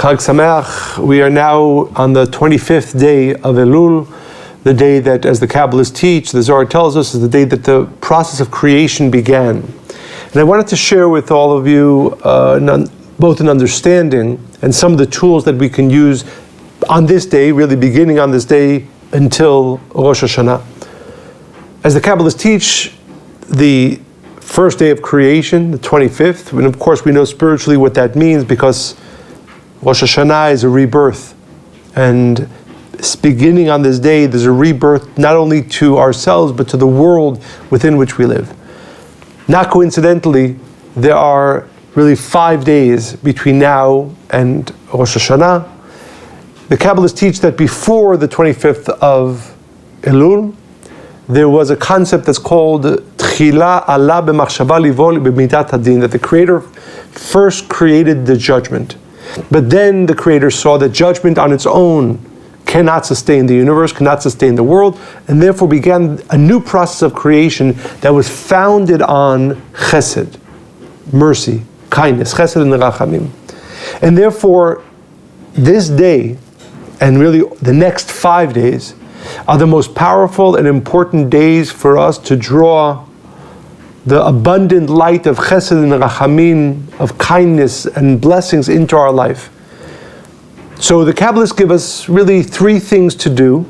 Chag Sameach. We are now on the 25th day of Elul, the day that, as the Kabbalists teach, the Zohar tells us, is the day that the process of creation began. And I wanted to share with all of you both an understanding and some of the tools that we can use on this day, really beginning on this day until Rosh Hashanah. As the Kabbalists teach, the first day of creation, the 25th, and of course we know spiritually what that means because Rosh Hashanah is a rebirth. And beginning on this day, there's a rebirth not only to ourselves, but to the world within which we live. Not coincidentally, there are really 5 days between now and Rosh Hashanah. The Kabbalists teach that before the 25th of Elul, there was a concept that's called Tchila ala b'machshava livol b'midat hadin, that the Creator first created the judgment. But then the Creator saw that judgment on its own cannot sustain the universe, cannot sustain the world, and therefore began a new process of creation that was founded on chesed, mercy, kindness, chesed and rachamim. And therefore, this day, and really the next 5 days, are the most powerful and important days for us to draw the abundant light of chesed and rachamim, of kindness and blessings into our life. So the Kabbalists give us really 3 things to do,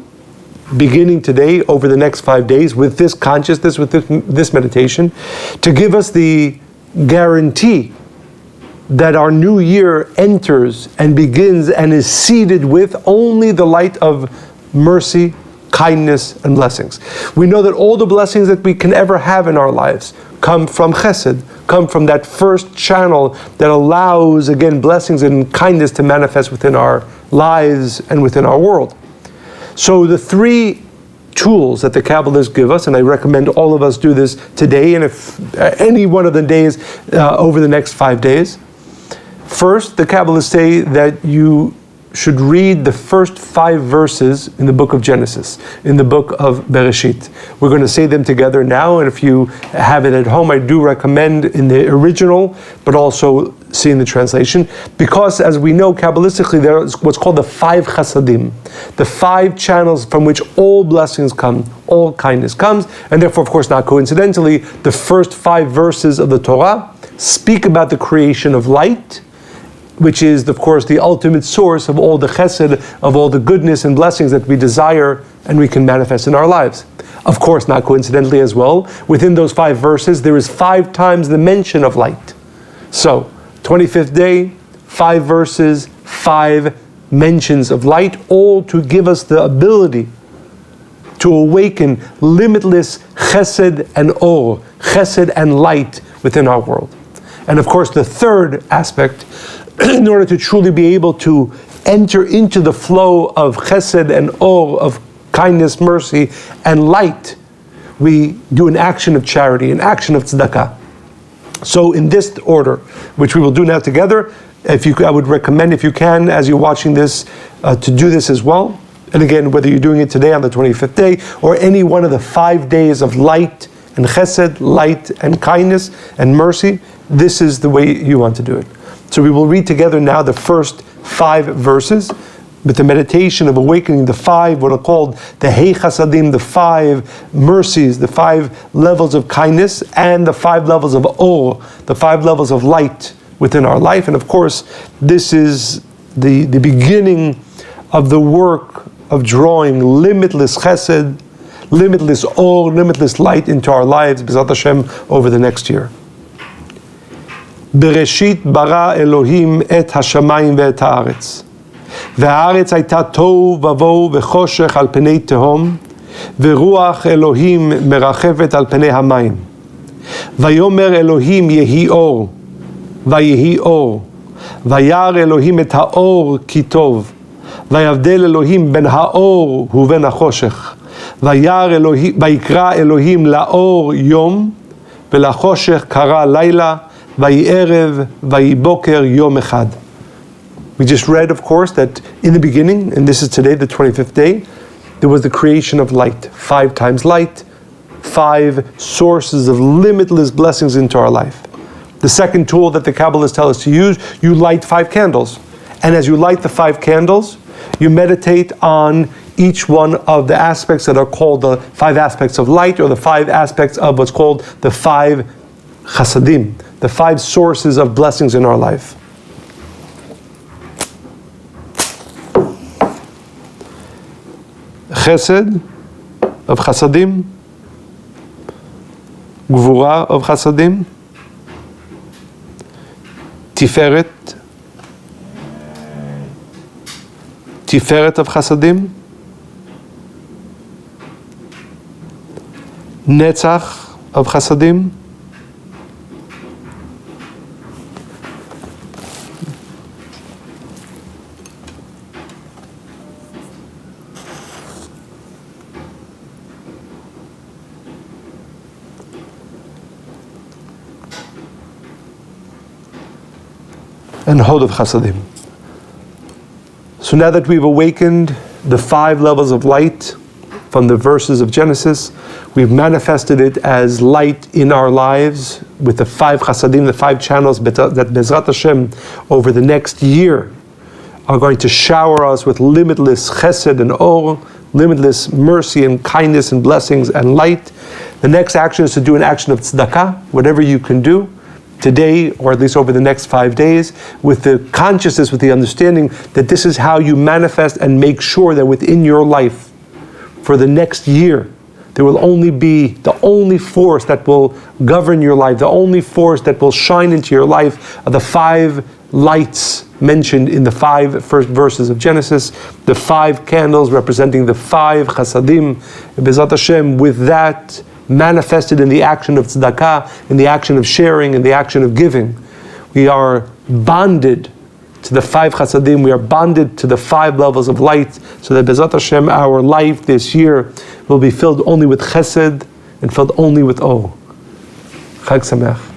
beginning today, over the next 5 days, with this consciousness, with this meditation, to give us the guarantee that our new year enters and begins and is seeded with only the light of mercy, kindness, and blessings. We know that all the blessings that we can ever have in our lives come from chesed, come from that first channel that allows, again, blessings and kindness to manifest within our lives and within our world. So the 3 tools that the Kabbalists give us, and I recommend all of us do this today, and if any one of the days over the next 5 days. First, the Kabbalists say that you should read the first 5 verses in the book of Genesis, in the book of Bereshit. We're going to say them together now, and if you have it at home, I do recommend in the original, but also seeing the translation, because as we know, Kabbalistically, there is what's called the 5 Jasadim, the 5 channels from which all blessings come, all kindness comes, and therefore, of course, not coincidentally, the first 5 verses of the Torah speak about the creation of light, which is, of course, the ultimate source of all the chesed, of all the goodness and blessings that we desire and we can manifest in our lives. Of course, not coincidentally as well, within those 5 verses, there is 5 times the mention of light. So, 25th day, 5 verses, 5 mentions of light, all to give us the ability to awaken limitless chesed and ohr, chesed and light within our world. And of course, the third aspect, in order to truly be able to enter into the flow of chesed and ohr, of kindness, mercy, and light, we do an action of charity, an action of tzedakah. So in this order, which we will do now together, I would recommend, if you can, as you're watching this, to do this as well. And again, whether you're doing it today on the 25th day, or any one of the 5 days of light and chesed, light and kindness and mercy, this is the way you want to do it. So we will read together now the first 5 verses with the meditation of awakening the 5, what are called the Hey Jasadim, the 5 mercies, the 5 levels of kindness, and the 5 levels of Ohr, the 5 levels of light within our life. And of course, this is the beginning of the work of drawing limitless chesed, limitless Ohr, limitless light into our lives, B'ezrat Hashem, over the next year. בראשית ברא אלוהים את השמיים ואת הארץ. והארץ הייתה תוהו ובוהו וחושך על פני תהום, ורוח אלוהים מרחפת על פני המים. ויאמר אלוהים יהי אור, ויהי אור. וירא אלוהים את האור כי טוב, ויבדל אלוהים בין האור ובין החושך. ויקרא אלוהים לאור יום, ולחושך קרא לילה, Vay'erev, Vay'boker, Yom Echad. We just read, of course, that in the beginning, and this is today, the 25th day, there was the creation of light. 5 times light, 5 sources of limitless blessings into our life. The second tool that the Kabbalists tell us to use, you light 5 candles. And as you light the 5 candles, you meditate on each one of the aspects that are called the 5 aspects of light, or the 5 aspects of what's called the 5 Jasadim, the 5 sources of blessings in our life. Chesed of Jasadim, Gvura of Jasadim, Tiferet of Jasadim, Netzach of Jasadim, and Hod of Jasadim. So now that we've awakened the 5 levels of light from the verses of Genesis, we've manifested it as light in our lives with the 5 Jasadim, the 5 channels that Bezrat Hashem over the next year are going to shower us with limitless Chesed and Ohr, limitless mercy and kindness and blessings and light. The next action is to do an action of tzedakah, whatever you can do today, or at least over the next 5 days, with the consciousness, with the understanding that this is how you manifest and make sure that within your life, for the next year, there will only be the only force that will govern your life, the only force that will shine into your life are the 5 lights mentioned in the 5 first verses of Genesis, the 5 candles representing the 5 Chasadim. B'ezrat Hashem, with that manifested in the action of tzedakah, in the action of sharing, in the action of giving, we are bonded to the 5 Chasadim, we are bonded to the 5 levels of light, so that B'ezrat Hashem, our life this year will be filled only with Chesed and filled only with Ohr. Chag Sameach.